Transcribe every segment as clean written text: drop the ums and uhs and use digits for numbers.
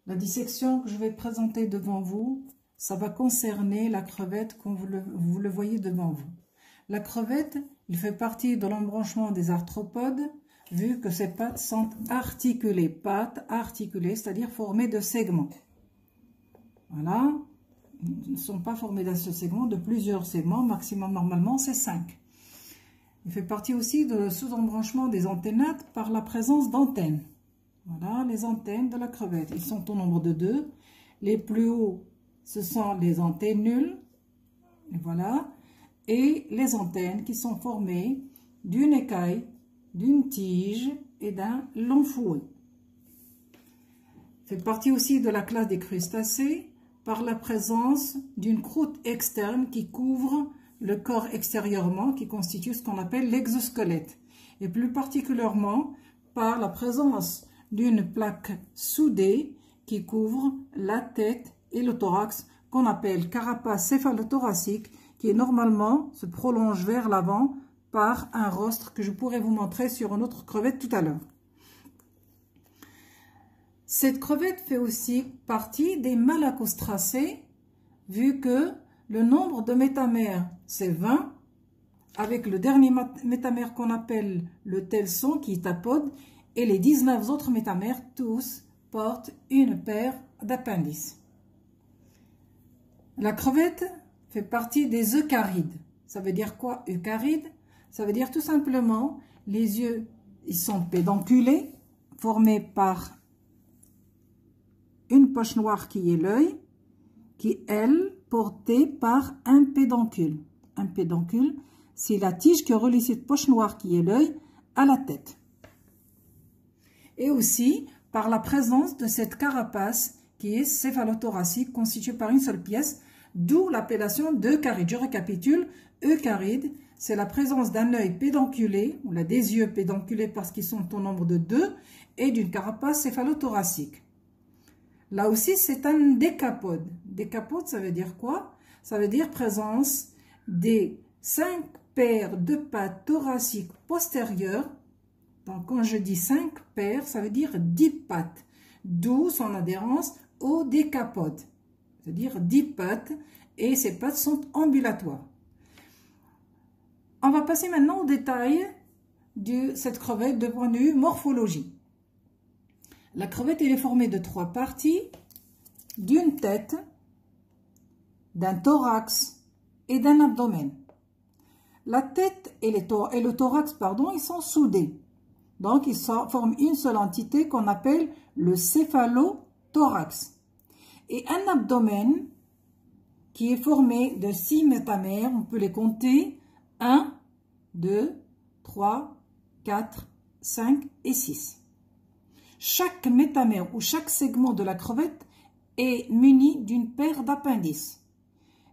La dissection que je vais présenter devant vous, ça va concerner la crevette comme vous le voyez devant vous. La crevette, il fait partie de l'embranchement des arthropodes, vu que ses pattes sont articulées. Pattes articulées, c'est-à-dire formées de segments. Voilà. Ils ne sont pas formés d'un seul segment, de plusieurs segments. Maximum, normalement, c'est 5. Il fait partie aussi de sous-embranchement des antennates par la présence d'antennes. Voilà, les antennes de la crevette. Ils sont au nombre de 2. Les plus hauts, ce sont les antennules. Et voilà. Et les antennes qui sont formées d'une écaille, d'une tige et d'un long fouet. Il fait partie aussi de la classe des crustacés par la présence d'une croûte externe qui couvre le corps extérieurement, qui constitue ce qu'on appelle l'exosquelette. Et plus particulièrement par la présence d'une plaque soudée qui couvre la tête et le thorax, qu'on appelle carapace céphalothoracique, qui normalement se prolonge vers l'avant par un rostre que je pourrais vous montrer sur une autre crevette tout à l'heure. Cette crevette fait aussi partie des malacostracées, vu que le nombre de métamères, c'est 20, avec le dernier métamère qu'on appelle le telson, qui est apode, et les 19 autres métamères, tous, portent une paire d'appendices. La crevette fait partie des eucarides. Ça veut dire quoi, eucaride? Ça veut dire tout simplement, les yeux, ils sont pédonculés, formés par une poche noire qui est l'œil, qui, elle, portée par un pédoncule. Un pédoncule, c'est la tige qui relie cette poche noire qui est l'œil à la tête. Et aussi par la présence de cette carapace qui est céphalothoracique, constituée par une seule pièce, d'où l'appellation d'eucaride. Je récapitule, eucaride, c'est la présence d'un œil pédonculé, ou des yeux pédonculés parce qu'ils sont au nombre de 2, et d'une carapace céphalothoracique. Là aussi, c'est un décapode. Décapode, ça veut dire quoi? Ça veut dire présence des 5 paires de pattes thoraciques postérieures. Donc, quand je dis 5 paires, ça veut dire 10 pattes. D'où son adhérence au décapode. C'est-à-dire 10 pattes, et ces pattes sont ambulatoires. On va passer maintenant au détail de cette crevette de point de vue morphologie. La crevette, elle est formée de 3 parties, d'une tête, d'un thorax et d'un abdomen. La tête et le thorax, ils sont soudés. Donc, ils forment une seule entité qu'on appelle le céphalothorax. Et un abdomen qui est formé de 6 métamères, on peut les compter, 1, 2, 3, 4, 5 et 6. Chaque métamère ou chaque segment de la crevette est muni d'une paire d'appendices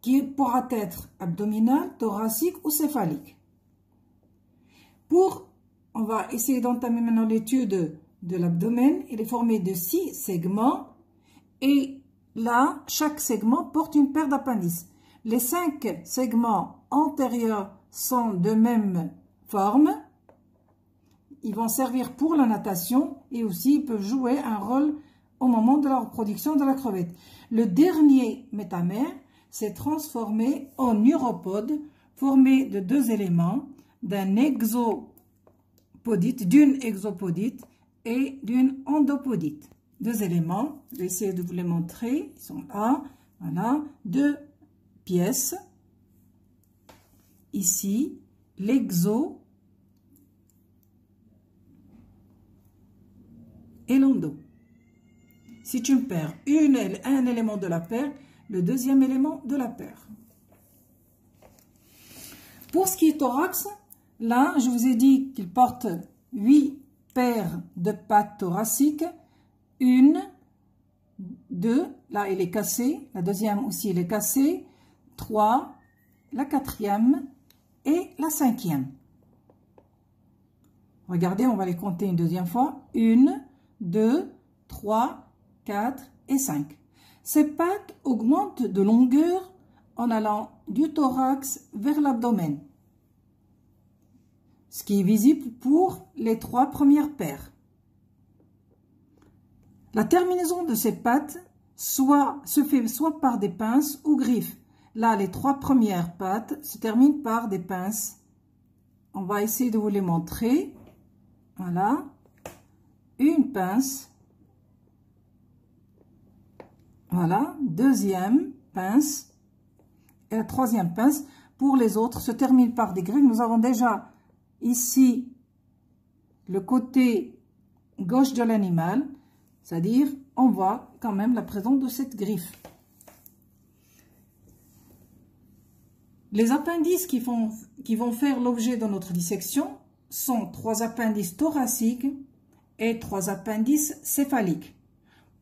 qui pourra être abdominal, thoracique ou céphalique. On va essayer d'entamer maintenant l'étude de l'abdomen. Il est formé de 6 segments et là, chaque segment porte une paire d'appendices. Les 5 segments antérieurs sont de même forme. Ils vont servir pour la natation et aussi ils peuvent jouer un rôle au moment de la reproduction de la crevette. Le dernier métamère s'est transformé en uropode formé de 2 éléments, d'une exopodite et d'une endopodite. 2 éléments, je vais essayer de vous les montrer, ils sont là, voilà, 2 pièces, ici, l'exo et l'endo. Si tu me perds un élément de la paire, le deuxième élément de la paire. Pour ce qui est thorax, là, je vous ai dit qu'il porte 8 paires de pattes thoraciques. 1, 2, là elle est cassée, la deuxième aussi elle est cassée, 3, la 4e et la 5e. Regardez, on va les compter une deuxième fois. 1, 2, 3, 4 et 5. Ces pattes augmentent de longueur en allant du thorax vers l'abdomen, ce qui est visible pour les 3 premières paires. La terminaison de ces pattes se fait soit par des pinces ou griffes. Là, les 3 premières pattes se terminent par des pinces. On va essayer de vous les montrer. Voilà. Une pince. Voilà. Deuxième pince. Et la troisième pince. Pour les autres, se termine par des griffes. Nous avons déjà ici le côté gauche de l'animal. C'est-à-dire, on voit quand même la présence de cette griffe. Les appendices qui vont faire l'objet de notre dissection sont 3 appendices thoraciques et 3 appendices céphaliques.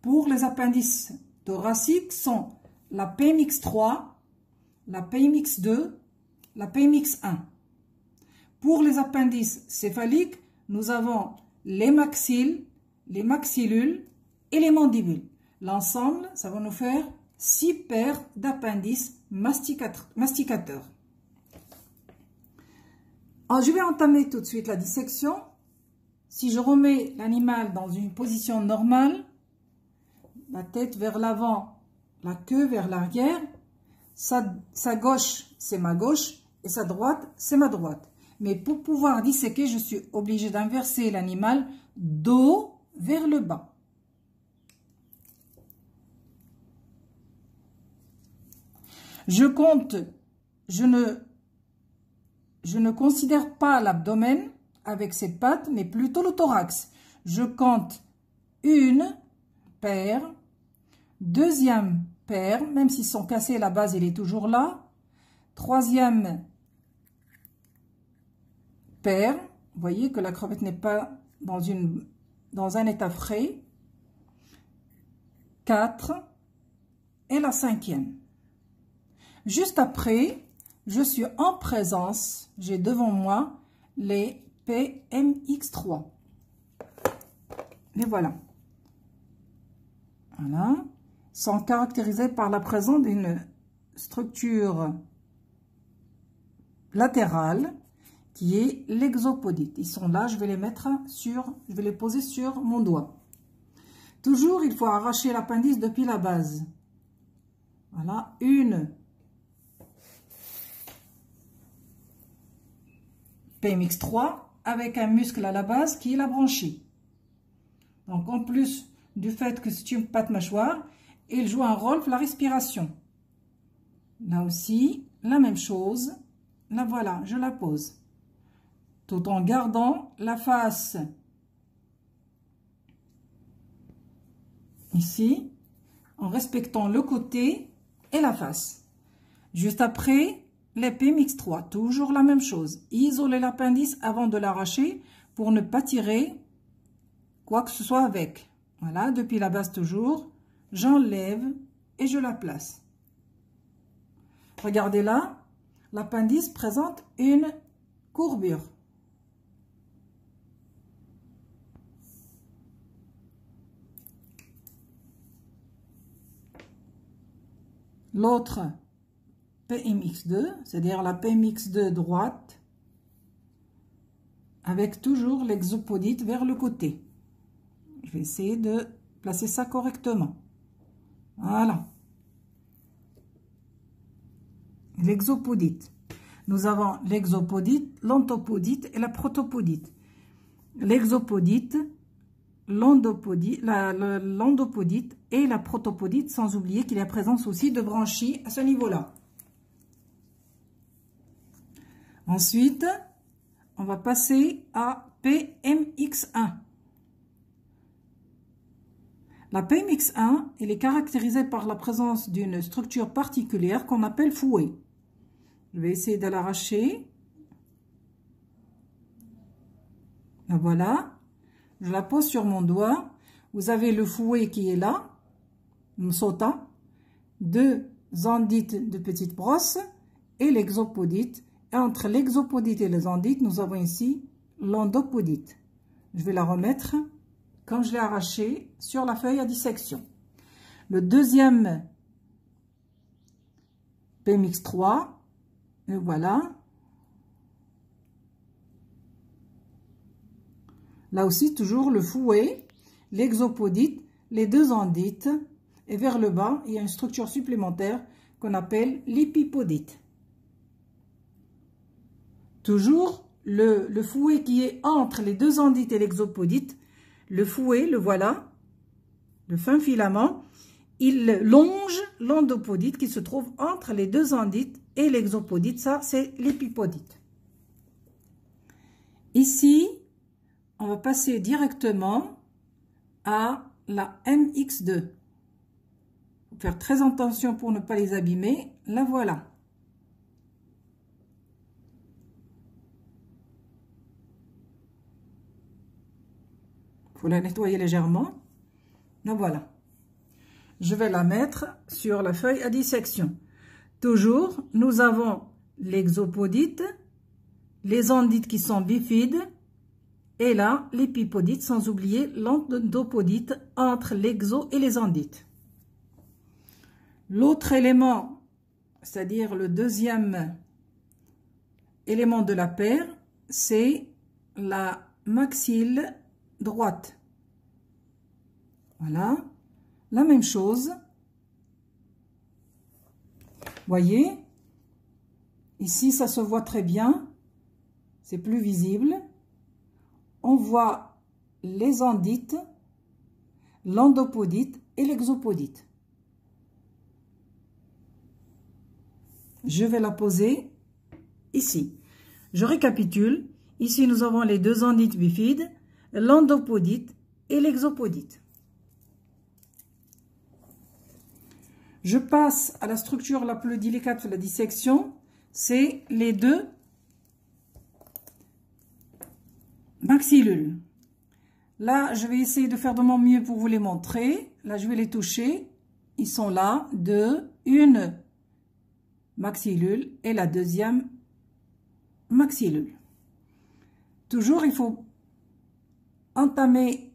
Pour les appendices thoraciques sont la PMX3, la PMX2, la PMX1. Pour les appendices céphaliques, nous avons les maxilles, les maxillules et les mandibules. L'ensemble, ça va nous faire 6 paires d'appendices masticateurs. Alors, je vais entamer tout de suite la dissection. Si je remets l'animal dans une position normale, la tête vers l'avant, la queue vers l'arrière, sa gauche, c'est ma gauche, et sa droite, c'est ma droite. Mais pour pouvoir disséquer, je suis obligée d'inverser l'animal dos vers le bas. Je compte, je ne considère pas l'abdomen avec ses pattes, mais plutôt le thorax. Je compte une paire, deuxième paire, même s'ils sont cassés, la base, elle est toujours là. Troisième paire, vous voyez que la crevette n'est pas dans un état frais. 4 et la 5e. Juste après, je suis en présence, j'ai devant moi les PMX3. Et voilà. Voilà. Ils sont caractérisés par la présence d'une structure latérale qui est l'exopodite. Ils sont là, je vais les poser sur mon doigt. Toujours, il faut arracher l'appendice depuis la base. Voilà, une PMX3 avec un muscle à la base qui est la branchie. Donc, en plus du fait que c'est une patte mâchoire, il joue un rôle pour la respiration. Là aussi, la même chose. Là, voilà, je la pose. Tout en gardant la face ici, en respectant le côté et la face. Juste après, les PMX3, toujours la même chose. Isoler l'appendice avant de l'arracher pour ne pas tirer quoi que ce soit avec. Voilà, depuis la base toujours, j'enlève et je la place. Regardez là, l'appendice présente une courbure. L'autre PMX2, c'est-à-dire la PMX2 droite, avec toujours l'exopodite vers le côté. Je vais essayer de placer ça correctement. Voilà. L'exopodite. Nous avons l'exopodite, l'antopodite et la protopodite. L'exopodite, l'endopodite et la protopodite, sans oublier qu'il y a présence aussi de branchies à ce niveau-là. Ensuite, on va passer à PMX1. La PMX1, elle est caractérisée par la présence d'une structure particulière qu'on appelle fouet. Je vais essayer de l'arracher. Voilà. Je la pose sur mon doigt. Vous avez le fouet qui est là, sautant, 2 endites de petites brosses et l'exopodite. Et entre l'exopodite et les endites, nous avons ici l'endopodite. Je vais la remettre, comme je l'ai arrachée, sur la feuille à dissection. Le deuxième PMX3, et voilà. Là aussi, toujours le fouet, l'exopodite, les deux endites et vers le bas, il y a une structure supplémentaire qu'on appelle l'épipodite. Toujours le fouet qui est entre les deux endites et l'exopodite, le fouet, le voilà, le fin filament, il longe l'endopodite qui se trouve entre les deux endites et l'exopodite. Ça, c'est l'épipodite. Ici, on va passer directement à la MX2. Faut faire très attention pour ne pas les abîmer. La voilà. Il faut la nettoyer légèrement. La voilà. Je vais la mettre sur la feuille à dissection. Toujours, nous avons l'exopodite, les endites qui sont bifides, et là, l'épipodite, sans oublier l'endopodite entre l'exo et les endites. L'autre élément, c'est-à-dire le deuxième élément de la paire, c'est la maxille droite. Voilà, la même chose. Voyez, ici ça se voit très bien, c'est plus visible. On voit les endites, l'endopodite et l'exopodite. Je vais la poser ici. Je récapitule. Ici, nous avons les deux endites bifides, l'endopodite et l'exopodite. Je passe à la structure la plus délicate de la dissection, c'est les deux maxillules. Là, je vais essayer de faire de mon mieux pour vous les montrer. Là, je vais les toucher. Ils sont là, une maxillule et la deuxième maxillule. Toujours, il faut entamer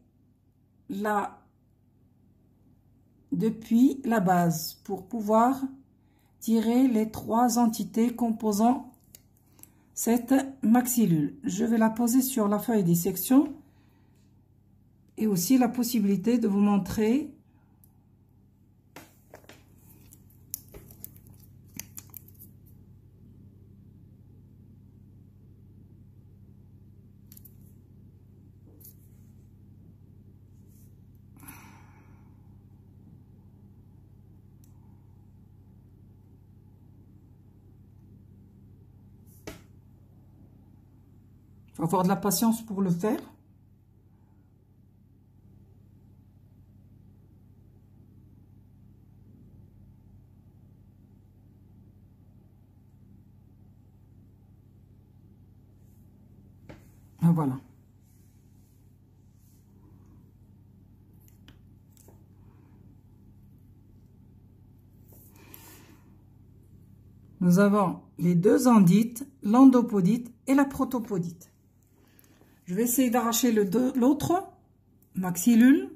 depuis la base pour pouvoir tirer les trois entités composant cette maxillule. Je vais la poser sur la feuille de dissection et aussi la possibilité de vous montrer faut avoir de la patience pour le faire. Et voilà. Nous avons les deux endites, l'endopodite et la protopodite. Je vais essayer d'arracher l'autre maxillule.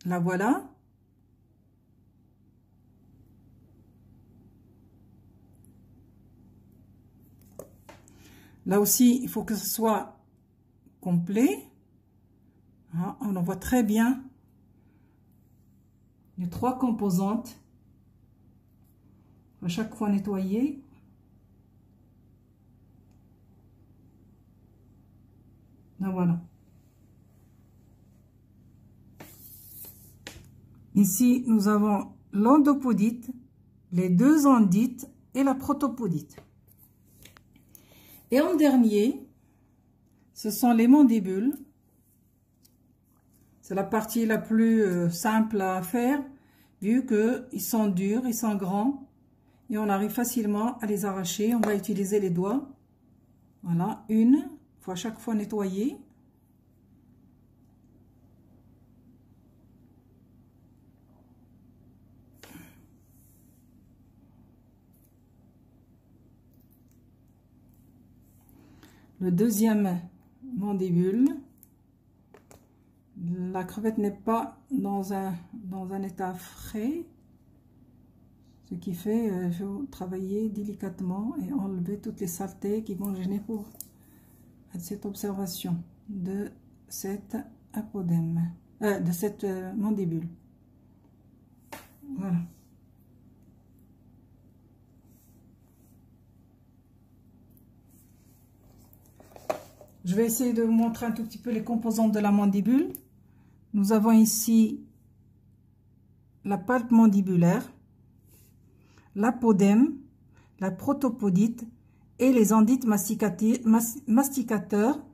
La voilà. Là aussi, il faut que ce soit complet. On en voit très bien les trois composantes. À chaque fois nettoyer. Là, voilà. Ici, nous avons l'endopodite, les deux endites et la protopodite. Et en dernier, ce sont les mandibules. C'est la partie la plus simple à faire, vu qu'ils sont durs, ils sont grands. Et on arrive facilement à les arracher. On va utiliser les doigts. Voilà, il faut à chaque fois nettoyer. Le deuxième mandibule. La crevette n'est pas dans un état frais. Ce qui fait il faut travailler délicatement et enlever toutes les saletés qui vont gêner pour cette observation de cet apodème, de cette mandibule. Voilà. Je vais essayer de vous montrer un tout petit peu les composantes de la mandibule. Nous avons ici la palpe mandibulaire, l'apodème, la protopodite et les endites masticateurs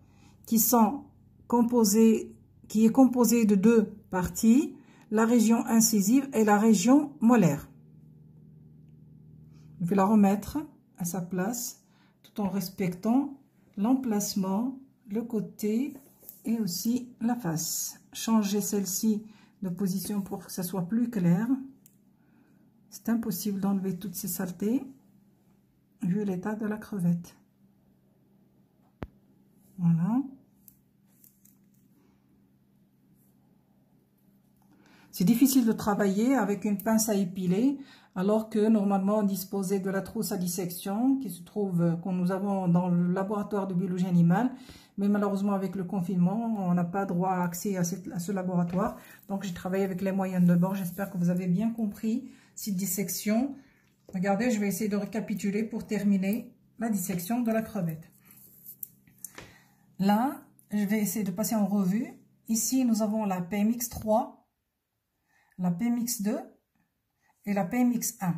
qui est composé de deux parties, la région incisive et la région molaire. Je vais la remettre à sa place tout en respectant l'emplacement, le côté et aussi la face. Changer celle-ci de position pour que ça soit plus clair. C'est impossible d'enlever toutes ces saletés vu l'état de la crevette. Voilà. C'est difficile de travailler avec une pince à épiler, alors que normalement on disposait de la trousse à dissection qui se trouve, que nous avons dans le laboratoire de biologie animale. Mais malheureusement avec le confinement, on n'a pas droit à accès à ce laboratoire. Donc j'ai travaillé avec les moyens de bord. J'espère que vous avez bien compris cette dissection. Regardez, je vais essayer de récapituler pour terminer la dissection de la crevette. Là, je vais essayer de passer en revue. Ici, nous avons la PMX3, la PMX2 et la PMX1.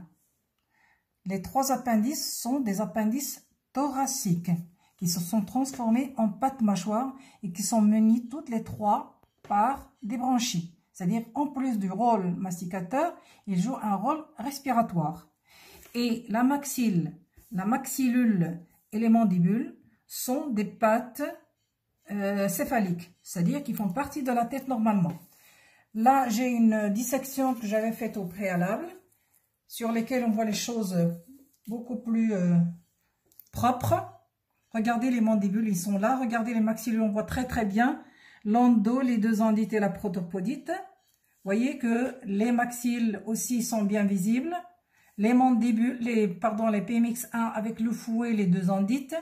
Les trois appendices sont des appendices thoraciques qui se sont transformés en pattes mâchoires et qui sont munis toutes les trois par des branchies. C'est-à-dire, en plus du rôle masticateur, ils jouent un rôle respiratoire. Et la maxille, la maxillule et les mandibules sont des pattes céphaliques, c'est-à-dire qui font partie de la tête normalement. Là, j'ai une dissection que j'avais faite au préalable, sur lesquelles on voit les choses beaucoup plus propres. Regardez les mandibules, ils sont là. Regardez les maxillules, on voit très très bien l'endo, les deux endites et la protopodite. Vous voyez que les maxilles aussi sont bien visibles. Les mandibules, les PMX1 avec le fouet, les deux endites.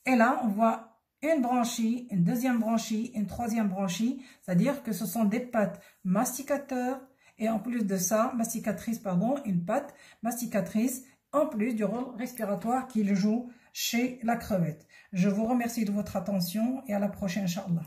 Et là, on voit une branchie, une deuxième branchie, une troisième branchie. C'est-à-dire que ce sont des pattes masticateurs. Et en plus de ça, une patte masticatrice, en plus du rôle respiratoire qu'il joue chez la crevette. Je vous remercie de votre attention et à la prochaine, Inch'Allah.